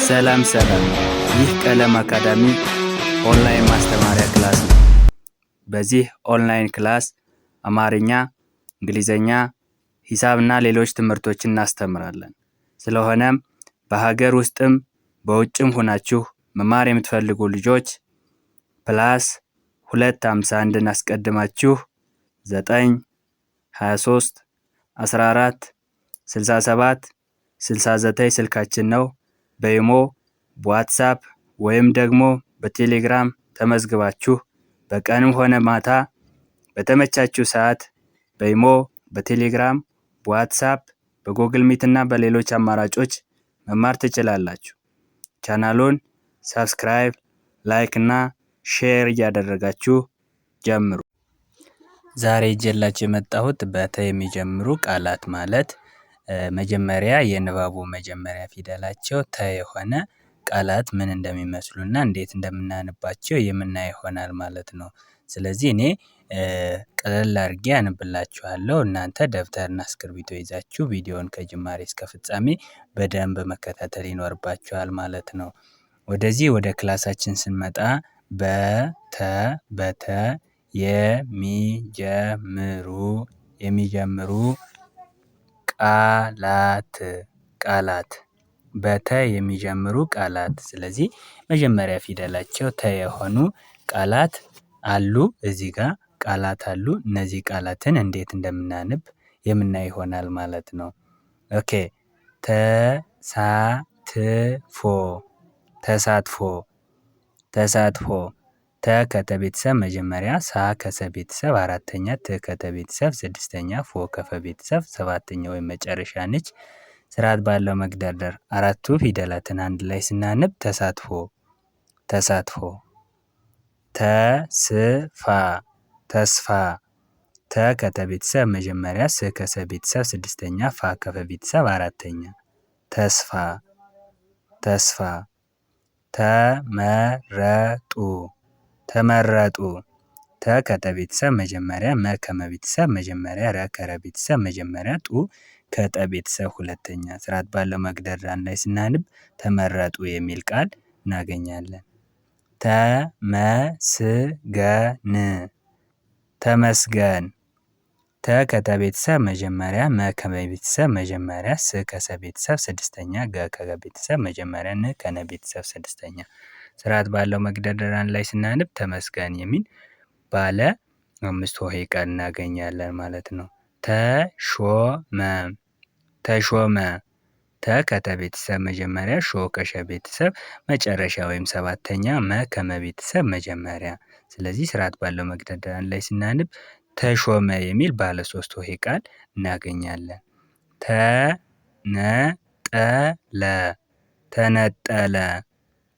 ሰላም ሰላም፣ ይህ ቀለም አካዳሚ ኦንላይን ማስተማሪያ ክላስ ነው። በዚህ ኦንላይን ክላስ አማርኛ፣ እንግሊዘኛ፣ ሂሳብና ሌሎች ትምህርቶችን እናስተምራለን። ስለሆነም በሀገር ውስጥም በውጭም ሆናችሁ መማር የምትፈልጉ ልጆች +251 አስቀድማችሁ 9 23 14 67 69 ስልካችን ነው። በኢሞ፣ በዋትስአፕ ወይም ደግሞ በቴሌግራም ተመዝግባችሁ በቀንም ሆነ ማታ በተመቻችሁ ሰዓት በኢሞ፣ በቴሌግራም፣ በዋትስአፕ፣ በጎግል ሚት እና በሌሎች አማራጮች መማር ትችላላችሁ። ቻናሉን ሰብስክራይብ፣ ላይክ እና ሼር እያደረጋችሁ ጀምሩ። ዛሬ ይዤላችሁ የመጣሁት በተ የሚጀምሩ ቃላት ማለት መጀመሪያ የንባቡ መጀመሪያ ፊደላቸው ተ የሆነ ቃላት ምን እንደሚመስሉና እንዴት እንደምናነባቸው የምናይ ይሆናል ማለት ነው። ስለዚህ እኔ ቀለል አድርጌ አነብላችኋለሁ። እናንተ ደብተርና እስክርቢቶ ይዛችሁ ቪዲዮውን ከጅማሬ እስከ ፍጻሜ በደንብ መከታተል ይኖርባችኋል ማለት ነው። ወደ ክላሳችን ስንመጣ በተ የሚጀምሩ ቃላት በተ የሚጀምሩ ቃላት። ስለዚህ መጀመሪያ ፊደላቸው ተ የሆኑ ቃላት አሉ። እዚህ ጋር ቃላት አሉ። እነዚህ ቃላትን እንዴት እንደምናነብ የምናይ ይሆናል ማለት ነው። ኦኬ። ተሳትፎ ተ ከተ ቤተሰብ መጀመሪያ፣ ሳ ከሰ ቤተሰብ አራተኛ፣ ት ከተ ቤተሰብ ስድስተኛ፣ ፎ ከፈ ቤተሰብ ሰባተኛ ወይም መጨረሻ ነች። ስርዓት ባለው መግደርደር አራቱ ፊደላትን አንድ ላይ ስናነብ ተሳትፎ። ተስፋ ተ ከተ ቤተሰብ መጀመሪያ፣ ስ ከሰ ቤተሰብ ስድስተኛ፣ ፋ ከፈ ቤተሰብ አራተኛ፣ ተስፋ። ተመረጡ ተ ከተ ቤተሰብ መጀመሪያ፣ መ ከመ ቤተሰብ መጀመሪያ፣ ረ ከረ ቤተሰብ መጀመሪያ፣ ጡ ከጠ ቤተሰብ ሁለተኛ። ስርዓት ባለው መግደርደር ላይ ስናነብ ተመረጡ የሚል ቃል እናገኛለን። ተመስገን ተ ከተ ቤተሰብ መጀመሪያ፣ መ ከመ ቤተሰብ መጀመሪያ፣ ስ ከሰ ቤተሰብ ስድስተኛ፣ ገ ከገ ቤተሰብ መጀመሪያ፣ ን ከነ ቤተሰብ ስድስተኛ። ስርዓት ባለው መግደርደር ላይ ስናነብ ተመስገን የሚል ባለ 5 ሆሄ ቃል እናገኛለን ማለት ነው። ተሾመ ተ ከተ ቤተሰብ መጀመሪያ፣ ሾ ከሸ ቤተሰብ መጨረሻ ወይም ሰባተኛ፣ መ ከመ ቤተሰብ መጀመሪያ። ስለዚህ ስርዓት ባለው መግደርደር ላይ ስናነብ ተሾመ የሚል ባለ 3 ሆሄ ቃል እናገኛለን። ተነጠለ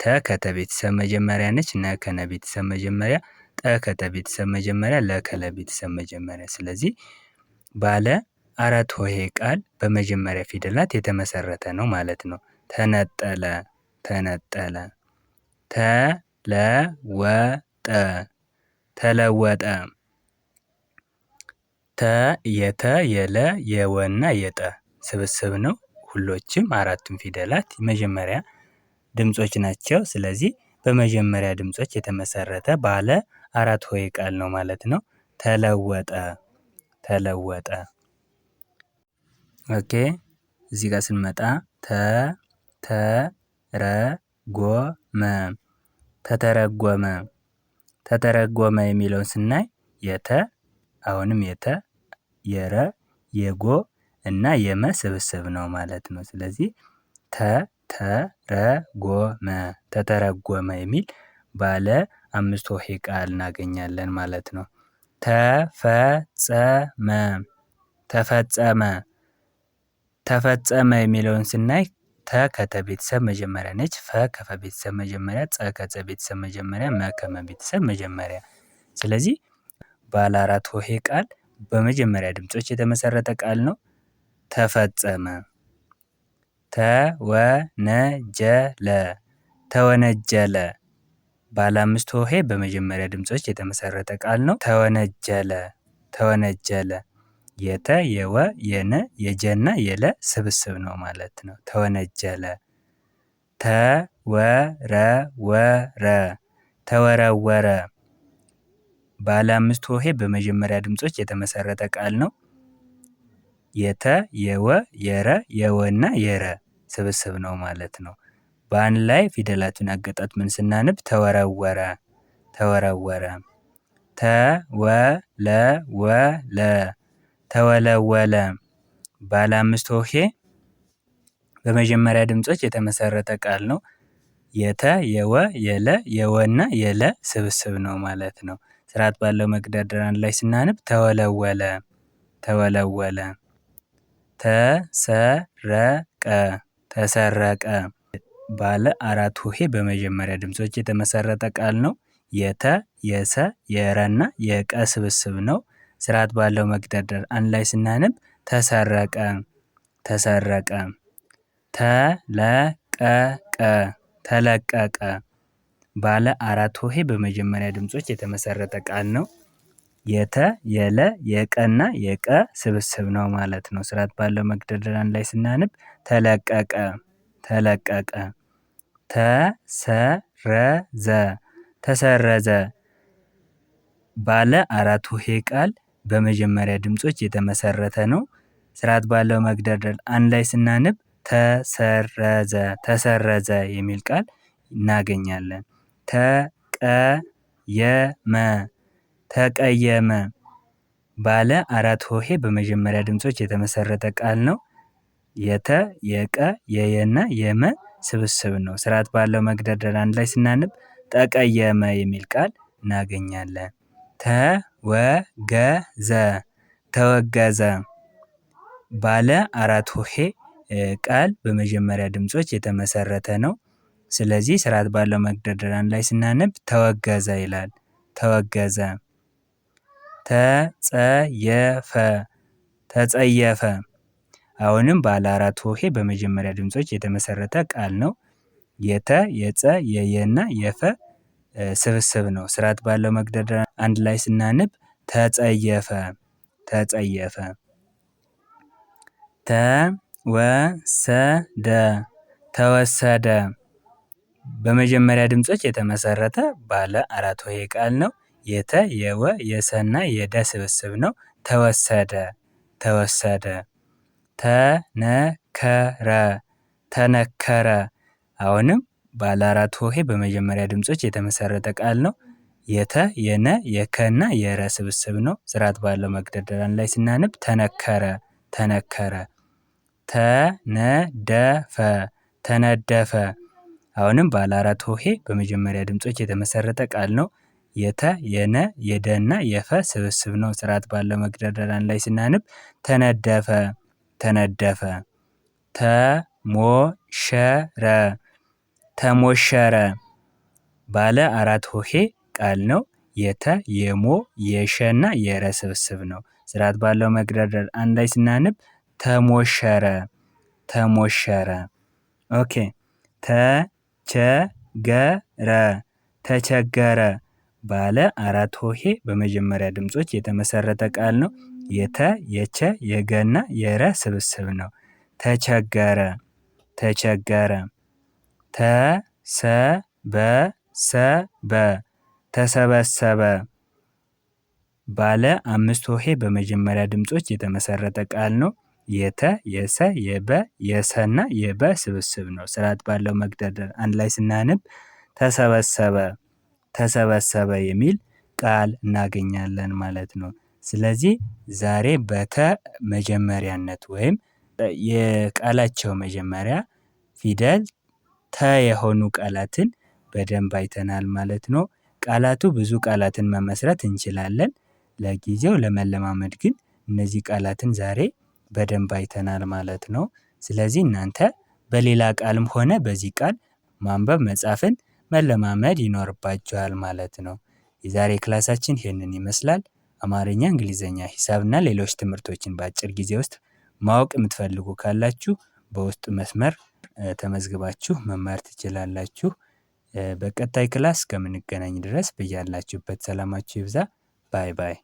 ተ ከተ ቤተሰብ መጀመሪያ ነች፣ ነ ከነ ቤተሰብ መጀመሪያ፣ ጠ ከተ ቤተሰብ መጀመሪያ፣ ለ ከለ ቤተሰብ መጀመሪያ። ስለዚህ ባለ 4 ሆሄ ቃል በመጀመሪያ ፊደላት የተመሰረተ ነው ማለት ነው። ተነጠለ። ተለወጠ ተ የተ የለ የወና የጠ ስብስብ ነው። ሁሎችም አራቱም ፊደላት መጀመሪያ ድምጾች ናቸው። ስለዚህ በመጀመሪያ ድምጾች የተመሰረተ ባለ 4 ሆሄ ቃል ነው ማለት ነው። ተለወጠ። ኦኬ። እዚህ ጋር ስንመጣ ተተረጎመ የሚለውን ስናይ አሁንም የተ የረ የጎ እና የመ ስብስብ ነው ማለት ነው። ስለዚህ ተተረጎመ የሚል ባለ 5 ሆሄ ቃል እናገኛለን ማለት ነው። ተፈጸመ የሚለውን ስናይ ተ ከተ ቤተሰብ መጀመሪያ ነች፣ ፈ ከፈ ቤተሰብ መጀመሪያ፣ ጸ ከጸ ቤተሰብ መጀመሪያ፣ መ ከመ ቤተሰብ መጀመሪያ። ስለዚህ ባለ 4 ሆሄ ቃል በመጀመሪያ ድምጾች የተመሰረተ ቃል ነው። ተፈጸመ። ተወነጀለ ባለ 5 ሆሄ በመጀመሪያ ድምጾች የተመሰረተ ቃል ነው። ተወነጀለ የተ የወ የነ የጀና የለ ስብስብ ነው ማለት ነው። ተወነጀለ። ተወረወረ ተወረወረ። ባለ አምስት ሆሄ በመጀመሪያ ድምጾች የተመሰረተ ቃል ነው። የተ የወ የረ የወና የረ ስብስብ ነው ማለት ነው። በአንድ ላይ ፊደላቱን አገጣጥመን ስናነብ ተወረወረ ተወረወረ። ተወለወለ ተወለወለ። ባለ አምስት ሆሄ በመጀመሪያ ድምጾች የተመሰረተ ቃል ነው። የተ የወ የለ የወና የለ ስብስብ ነው ማለት ነው። ስርዓት ባለው መግደርደር አንድ ላይ ስናነብ ተወለወለ ተወለወለ። ተሰረቀ ተሰረቀ። ባለ አራት ሆሄ በመጀመሪያ ድምጾች የተመሰረተ ቃል ነው። የተ የሰ የረና የቀ ስብስብ ነው። ስርዓት ባለው መግደርደር አንድ ላይ ስናነብ ተሰረቀ ተሰረቀ። ተለቀቀ ተለቀቀ። ባለ አራት ሆሄ በመጀመሪያ ድምጾች የተመሰረተ ቃል ነው። የተ የለ የቀና የቀ ስብስብ ነው ማለት ነው። ስርዓት ባለው መግደርደር አንድ ላይ ስናነብ ተለቀቀ ተለቀቀ። ተሰረዘ ተሰረዘ። ባለ አራት ሆሄ ቃል በመጀመሪያ ድምጾች የተመሰረተ ነው። ስርዓት ባለው መግደርደር አንድ ላይ ስናነብ ተሰረዘ ተሰረዘ የሚል ቃል እናገኛለን። ተቀየመ ተቀየመ። ባለ አራት ሆሄ በመጀመሪያ ድምጾች የተመሰረተ ቃል ነው። የተ የቀ የየና የመ ስብስብ ነው። ስርዓት ባለው መግደርደር አንድ ላይ ስናነብ ተቀየመ የሚል ቃል እናገኛለን። ተወገዘ ተወገዘ። ባለ አራት ሆሄ ቃል በመጀመሪያ ድምጾች የተመሰረተ ነው። ስለዚህ ስርዓት ባለው መግደርደር አንድ ላይ ስናነብ ተወገዘ ይላል። ተወገዘ። ተጸየፈ ተጸየፈ። አሁንም ባለ አራት ሆሄ በመጀመሪያ ድምጾች የተመሰረተ ቃል ነው። የተ የጸ የየና የፈ ስብስብ ነው። ስርዓት ባለው መግደርደር አንድ ላይ ስናነብ ተጸየፈ ተጸየፈ። ተወሰደ ተወሰደ። በመጀመሪያ ድምጾች የተመሰረተ ባለ አራት ሆሄ ቃል ነው። የተ የወ የሰና የደ ስብስብ ነው። ተወሰደ ተወሰደ። ተነከረ ተነከረ። አሁንም ባለ አራት ሆሄ በመጀመሪያ ድምጾች የተመሰረተ ቃል ነው። የተ የነ የከና የረ ስብስብ ነው። ስርዓት ባለው መግደርደር አንድ ላይ ስናነብ ተነከረ ተነከረ። ተነደፈ ተነደፈ። አሁንም ባለ አራት ሆሄ በመጀመሪያ ድምጾች የተመሰረተ ቃል ነው። የተ የነ የደና የፈ ስብስብ ነው። ስርዓት ባለው መግደርደር አንድ ላይ ስናነብ ተነደፈ ተነደፈ። ተሞሸረ ተሞሸረ። ባለ አራት ሆሄ ቃል ነው። የተ የሞ የሸና የረ ስብስብ ነው። ስርዓት ባለው መግደርደር አንድ ላይ ስናነብ ተሞሸረ ተሞሸረ። ኦኬ። ተቸገረ ተቸገረ። ባለ አራት ሆሄ በመጀመሪያ ድምጾች የተመሰረተ ቃል ነው። የተ የቸ የገና የረ ስብስብ ነው። ተቸገረ ተቸገረ። ተሰበሰበ ተሰበሰበ። ባለ አምስት ሆሄ በመጀመሪያ ድምጾች የተመሰረተ ቃል ነው። የተ የሰ የበ የሰና የበ ስብስብ ነው። ስርዓት ባለው መግደርደር አንድ ላይ ስናነብ ተሰበሰበ ተሰበሰበ የሚል ቃል እናገኛለን ማለት ነው። ስለዚህ ዛሬ በተ መጀመሪያነት ወይም የቃላቸው መጀመሪያ ፊደል ተ የሆኑ ቃላትን በደንብ አይተናል ማለት ነው። ቃላቱ ብዙ ቃላትን መመስረት እንችላለን። ለጊዜው ለመለማመድ ግን እነዚህ ቃላትን ዛሬ በደንብ አይተናል ማለት ነው። ስለዚህ እናንተ በሌላ ቃልም ሆነ በዚህ ቃል ማንበብ መጻፍን መለማመድ ይኖርባችኋል ማለት ነው። የዛሬ ክላሳችን ይህንን ይመስላል። አማርኛ፣ እንግሊዘኛ፣ ሂሳብና ሌሎች ትምህርቶችን በአጭር ጊዜ ውስጥ ማወቅ የምትፈልጉ ካላችሁ በውስጥ መስመር ተመዝግባችሁ መማር ትችላላችሁ። በቀጣይ ክላስ እስከምንገናኝ ድረስ በያላችሁበት ሰላማችሁ ይብዛ። ባይ ባይ።